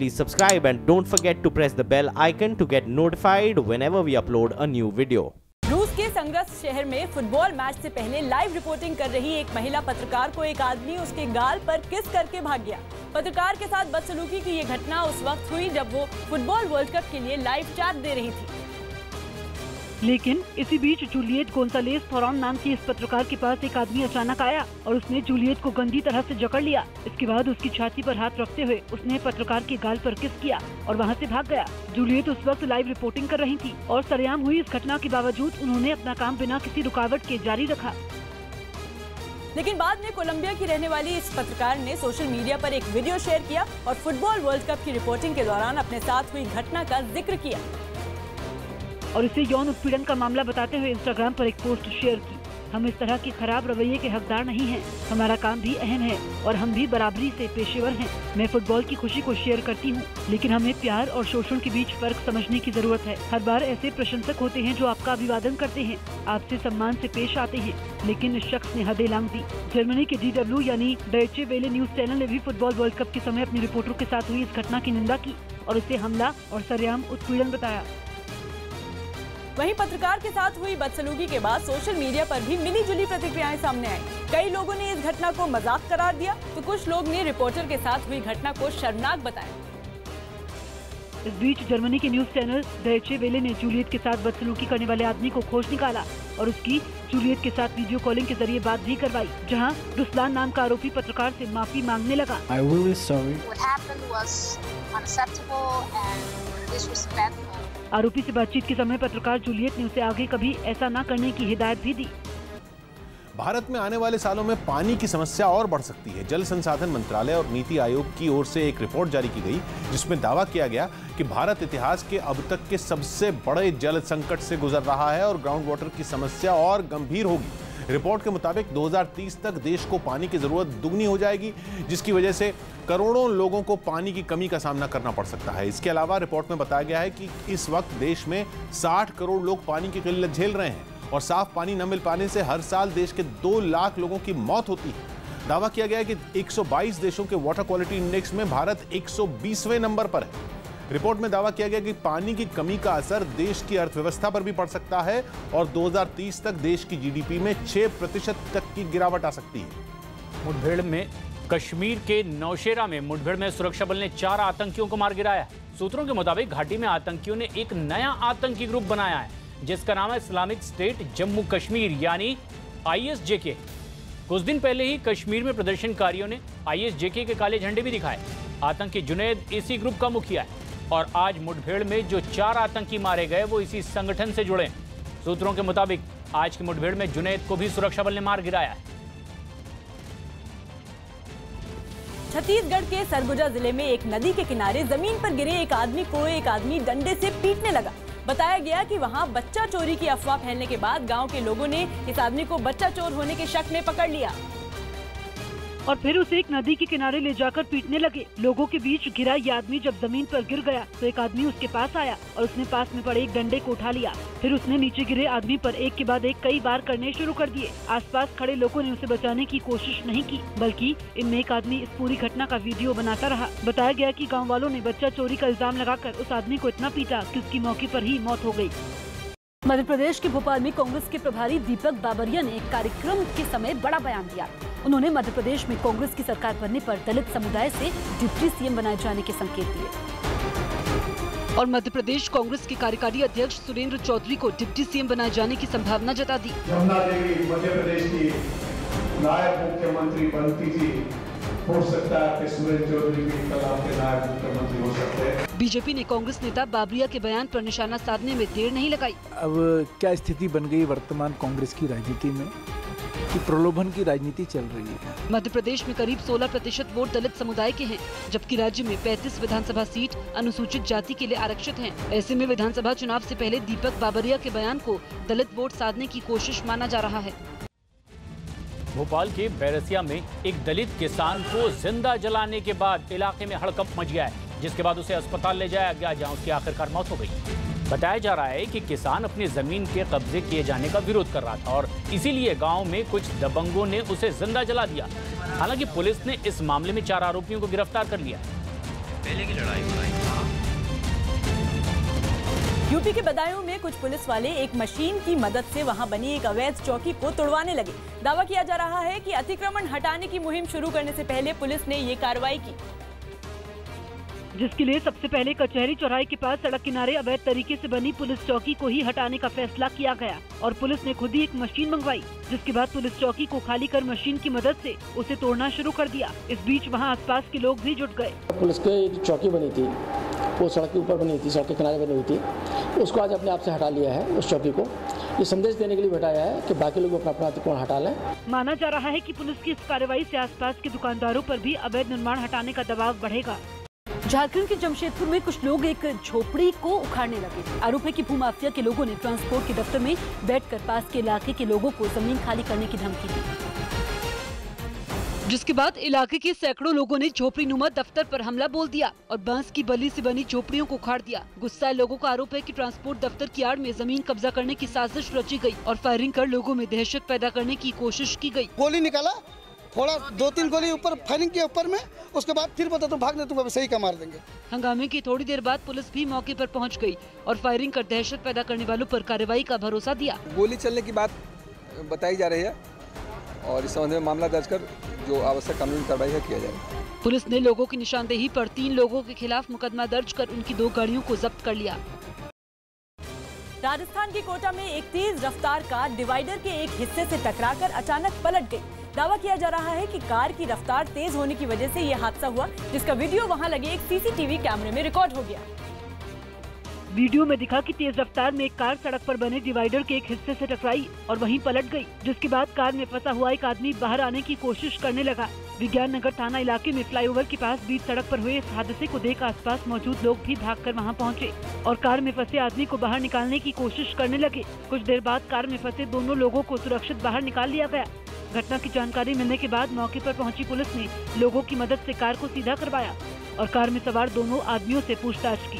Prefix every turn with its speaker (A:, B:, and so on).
A: please subscribe and don't forget to press the bell icon to get notified whenever we upload a new video.
B: रूस के संघर्ष शहर में football match से पहले लाइव रिपोर्टिंग कर रही एक महिला पत्रकार को एक आदमी उसके गाल पर किस करके भाग गया। पत्रकार के साथ बदसलूकी की ये घटना उस वक्त हुई जब वो फुटबॉल वर्ल्ड कप के लिए लाइव चैट दे रही थी।
C: लेकिन इसी बीच जूलियट गोंसालेस थोरॉन नाम की इस पत्रकार के पास एक आदमी अचानक आया और उसने जूलियट को गंदी तरह से जकड़ लिया। इसके बाद उसकी छाती पर हाथ रखते हुए उसने पत्रकार के गाल पर किस किया और वहां से भाग गया। जूलियट उस वक्त लाइव रिपोर्टिंग कर रही थी और सरेआम हुई इस घटना के बावजूद उन्होंने अपना काम बिना किसी रुकावट के जारी रखा।
B: लेकिन बाद में कोलंबिया की रहने वाली इस पत्रकार ने सोशल मीडिया पर एक वीडियो शेयर किया और फुटबॉल वर्ल्ड कप की रिपोर्टिंग के दौरान अपने साथ हुई घटना का जिक्र किया
C: और इसे यौन उत्पीड़न का मामला बताते हुए इंस्टाग्राम पर एक पोस्ट शेयर की। हम इस तरह के खराब रवैये के हकदार नहीं हैं। हमारा काम भी अहम है और हम भी बराबरी से पेशेवर हैं। मैं फुटबॉल की खुशी को शेयर करती हूँ, लेकिन हमें प्यार और शोषण के बीच फर्क समझने की जरूरत है। हर बार ऐसे प्रशंसक होते हैं जो आपका अभिवादन करते हैं, आपसे सम्मान से पेश आते हैं, लेकिन इस शख्स ने हदें लांघ दी। जर्मनी के DW यानी डॉयचे वेले न्यूज चैनल ने भी फुटबॉल वर्ल्ड कप के समय अपने रिपोर्टरों के साथ हुई इस घटना की निंदा की और इसे हमला और सरेआम उत्पीड़न बताया।
B: वहीं पत्रकार के साथ हुई बदसलूकी के बाद सोशल मीडिया पर भी मिली-जुली प्रतिक्रियाएं सामने आई। कई लोगों ने इस घटना को मजाक करार दिया तो कुछ लोग ने रिपोर्टर के साथ हुई घटना को शर्मनाक बताया।
C: इस बीच जर्मनी के न्यूज चैनल डॉयचे वेले ने जूलियट के साथ बदसलूकी करने वाले आदमी को खोज निकाला और उसकी जूलियट के साथ वीडियो कॉलिंग के जरिए बात भी करवाई, जहां रुस्लान नाम का आरोपी पत्रकार से माफी मांगने लगा। आरोपी से बातचीत के समय पत्रकार जूलियट ने उसे आगे कभी ऐसा न करने की हिदायत भी दी।
D: भारत में आने वाले सालों में पानी की समस्या और बढ़ सकती है। जल संसाधन मंत्रालय और नीति आयोग की ओर से एक रिपोर्ट जारी की गई जिसमें दावा किया गया कि भारत इतिहास के अब तक के सबसे बड़े जल संकट से गुजर रहा है और ग्राउंड वाटर की समस्या और गंभीर होगी। रिपोर्ट के मुताबिक 2030 तक देश को पानी की जरूरत दुगनी हो जाएगी, जिसकी वजह से करोड़ों लोगों को पानी की कमी का सामना करना पड़ सकता है। इसके अलावा रिपोर्ट में बताया गया है कि इस वक्त देश में 60 करोड़ लोग पानी की किल्लत झेल रहे हैं और साफ पानी न मिल पाने से हर साल देश के 2 लाख लोगों की मौत होती है। दावा किया गया है कि 122 देशों के वाटर क्वालिटी इंडेक्स में भारत 120वें नंबर पर है। रिपोर्ट में दावा किया गया कि पानी की कमी का असर देश की अर्थव्यवस्था पर भी पड़ सकता है और 2030 तक देश की GDP में 6% तक की गिरावट आ सकती है।
E: मुठभेड़ में कश्मीर के नौशेरा में मुठभेड़ में सुरक्षा बल ने 4 आतंकियों को मार गिराया। सूत्रों के मुताबिक घाटी में आतंकियों ने एक नया आतंकी ग्रुप बनाया है जिसका नाम है इस्लामिक स्टेट जम्मू कश्मीर यानी ISJK। कुछ दिन पहले ही कश्मीर में प्रदर्शनकारियों ने ISJK के काले झंडे भी दिखाए। आतंकी जुनैद इसी ग्रुप का मुखिया है और आज मुठभेड़ में जो 4 आतंकी मारे गए वो इसी संगठन से जुड़े हैं। सूत्रों के मुताबिक आज की मुठभेड़ में जुनैद को भी सुरक्षा बल ने मार गिराया है।
B: छत्तीसगढ़ के सरगुजा जिले में एक नदी के किनारे जमीन पर गिरे एक आदमी डंडे से पीटने लगा। बताया गया कि वहां बच्चा चोरी की अफवाह फैलने के बाद गांव के लोगों ने इस आदमी को बच्चा चोर होने के शक में पकड़ लिया
C: और फिर उसे एक नदी के किनारे ले जाकर पीटने लगे। लोगों के बीच गिरा ये आदमी जब जमीन पर गिर गया तो एक आदमी उसके पास आया और उसने पास में पड़े एक डंडे को उठा लिया। फिर उसने नीचे गिरे आदमी पर एक के बाद एक कई बार करने शुरू कर दिए। आसपास खड़े लोगों ने उसे बचाने की कोशिश नहीं की, बल्कि इनमें एक आदमी इस पूरी घटना का वीडियो बनाता रहा। बताया गया कि गाँव वालों ने बच्चा चोरी का इल्जाम लगाकर उस आदमी को इतना पीटा कि उसकी मौके पर ही मौत हो गयी।
F: मध्य प्रदेश के भोपाल में कांग्रेस के प्रभारी दीपक बाबरिया ने एक कार्यक्रम के समय बड़ा बयान दिया। उन्होंने मध्य प्रदेश में कांग्रेस की सरकार बनने पर दलित समुदाय से डिप्टी CM बनाए जाने के संकेत दिए और मध्य प्रदेश कांग्रेस के कार्यकारी अध्यक्ष सुरेंद्र चौधरी को डिप्टी CM बनाए जाने की संभावना जता दी।
G: यमुना देवी मध्य प्रदेश की नायब मुख्यमंत्री बनती थी, हो सकता है कि सुरेंद्र चौधरी भी कल आपके नायब मुख्यमंत्री हो सकते हैं।
F: बीजेपी ने कांग्रेस नेता बाबरिया के बयान पर निशाना साधने में देर नहीं लगाई।
H: अब क्या स्थिति बन गई वर्तमान कांग्रेस की राजनीति में कि प्रलोभन की राजनीति चल रही है।
F: मध्य प्रदेश में करीब 16% वोट दलित समुदाय के हैं, जबकि राज्य में 35 विधानसभा सीट अनुसूचित जाति के लिए आरक्षित हैं। ऐसे में विधानसभा चुनाव से पहले दीपक बाबरिया के बयान को दलित वोट साधने की कोशिश माना जा रहा है।
E: भोपाल के बैरसिया में एक दलित किसान को जिंदा जलाने के बाद इलाके में हड़कंप मच गया है, जिसके बाद उसे अस्पताल ले जाया गया जहां उसकी आखिरकार मौत हो गई। बताया जा रहा है कि किसान अपनी जमीन के कब्जे किए जाने का विरोध कर रहा था और इसीलिए गांव में कुछ दबंगों ने उसे जिंदा जला दिया। हालांकि पुलिस ने इस मामले में 4 आरोपियों को गिरफ्तार कर लिया।
I: पहले की लड़ाई वड़ाई।
B: यूपी के बदायूं में कुछ पुलिस वाले एक मशीन की मदद से वहां बनी एक अवैध चौकी को तोड़वाने लगे। दावा किया जा रहा है कि अतिक्रमण हटाने की मुहिम शुरू करने से पहले पुलिस ने ये कार्रवाई की,
C: जिसके लिए सबसे पहले कचहरी चौराहे के पास सड़क किनारे अवैध तरीके से बनी पुलिस चौकी को ही हटाने का फैसला किया गया और पुलिस ने खुद ही एक मशीन मंगवाई, जिसके बाद पुलिस चौकी को खाली कर मशीन की मदद से उसे तोड़ना शुरू कर दिया। इस बीच वहां आसपास के लोग भी जुट गए।
J: पुलिस की एक चौकी बनी थी, वो सड़क के ऊपर बनी थी, सड़क के किनारे बनी हुई थी, उसको आज अपने आप से हटा लिया है। उस चौकी को ये संदेश देने के लिए बैठाया है कि बाकी लोग अपना अपना अतिक्रमण हटा लें।
C: माना जा रहा है कि पुलिस की इस कार्रवाई से आसपास के दुकानदारों पर भी अवैध निर्माण हटाने का दबाव बढ़ेगा।
F: झारखंड के जमशेदपुर में कुछ लोग एक झोपड़ी को उखाड़ने लगे। आरोप है कि भूमाफिया के लोगों ने ट्रांसपोर्ट के दफ्तर में बैठकर पास के इलाके के लोगों को जमीन खाली करने की धमकी दी, जिसके बाद इलाके के सैकड़ों लोगों ने झोपड़ी नुमा दफ्तर पर हमला बोल दिया और बांस की बल्ली से बनी झोपड़ियों को उखाड़ दिया। गुस्साए लोगों का आरोप है कि ट्रांसपोर्ट दफ्तर की आड़ में जमीन कब्जा करने की साजिश रची गई और फायरिंग कर लोगों में दहशत पैदा करने की कोशिश की गई।
K: गोली निकाला, थोड़ा 2-3 गोली ऊपर फायरिंग के ऊपर में, उसके बाद फिर बता तुम भागने, तुम सही का मार देंगे।
F: हंगामे की थोड़ी देर बाद पुलिस भी मौके पर पहुंच गई और फायरिंग कर दहशत पैदा करने वालों पर कार्रवाई का भरोसा दिया।
L: गोली चलने की बात बताई जा रही है और इस संबंध में मामला दर्ज कर जो आवश्यक कानूनी कार्रवाई है किया जाए।
F: पुलिस ने लोगों की निशानदेही पर 3 लोगों के खिलाफ मुकदमा दर्ज कर उनकी 2 गाड़ियों को जब्त कर लिया।
B: राजस्थान के कोटा में एक तेज रफ्तार कार डिवाइडर के एक हिस्से से टकराकर अचानक पलट गई। दावा किया जा रहा है कि कार की रफ्तार तेज होने की वजह से यह हादसा हुआ, जिसका वीडियो वहां लगे एक सीसीटीवी कैमरे में रिकॉर्ड हो गया।
C: वीडियो में दिखा कि तेज रफ्तार में एक कार सड़क पर बने डिवाइडर के एक हिस्से से टकराई और वहीं पलट गई, जिसके बाद कार में फंसा हुआ एक आदमी बाहर आने की कोशिश करने लगा। विज्ञान नगर थाना इलाके में फ्लाईओवर के पास बीच सड़क पर हुए इस हादसे को देख आसपास मौजूद लोग भी भागकर वहां पहुंचे और कार में फंसे आदमी को बाहर निकालने की कोशिश करने लगे। कुछ देर बाद कार में फंसे दोनों लोगों को सुरक्षित बाहर निकाल लिया गया। घटना की जानकारी मिलने के बाद मौके पर पहुंची पुलिस ने लोगों की मदद से कार को सीधा करवाया और कार में सवार दोनों आदमियों से पूछताछ की।